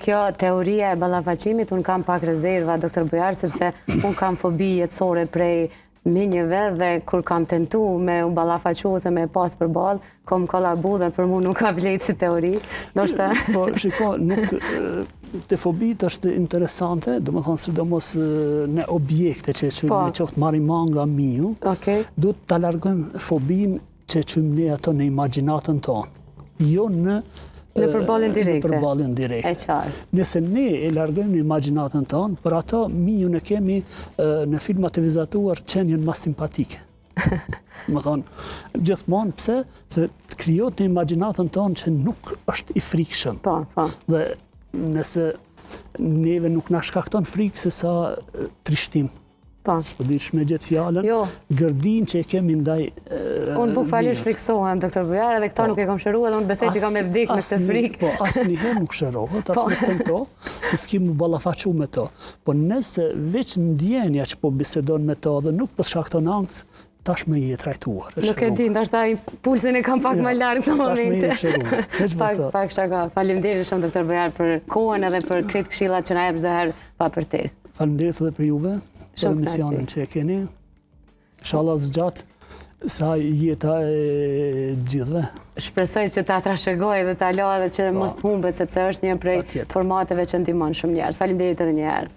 kjo teoria e ballafaqimit, unë kam pak rezerva, doktor Bujar, sepse unë kam fobi jetësore prej minjëve dhe kur kam tentu me u ballafaqu ose me pas për ballë, kom kollabu dhe për mu nuk ka vlerë si teori. Po, shiko, nuk të fobit është interesante, do më thonë sidomos në objekte që me qoftë mariman nga miju, du të largojmë fobin që qëmë ne ato në imaginatën tonë, jo në përballjen direkte. E qartë. Nëse ne e largojmë në imaginatën tonë, për ato miju në kemi në filmat të vizatuar qenjen mas simpatike. Më thonë, gjithmonë pse? Se të kryot në imaginatën tonë që nuk është i frikshëm. Dhe nëse neve nuk na shkakton frikë se sa trishtim. Së dish me gjithë fjallën, gërdin që e kemi ndaj... Unë buk falisht friksohem, doktor Bujar, edhe këta nuk e kom shëru, edhe unë besej që kam e vdik me këtë frikë. Po, asë njëherë nuk shërohet, asë me stënto, se s'ki mu ballafaqu me to. Po nëse veç ndjenja që po bisedon me to dhe nuk po shkakton angst, tash me je trajtuar. Nuk e di, ndash ta pulsin e kam pak më largë të momente. Tash me je shëruar. Pak shaka. Faleminderit shumë, doktor Bujar, për kohën edhe për kretë këshillat që na jep çdo herë pa përtesë. Faleminderit edhe për juve, për misionin që e keni. Inshallah zgjat sa jeta e gjithëve. Shpresoj që ta trashëgoj dhe ta la dhe që mos të humbet, sepse është një prej formateve që ndihmon shumë njerëz. Faleminderit edhe një herë.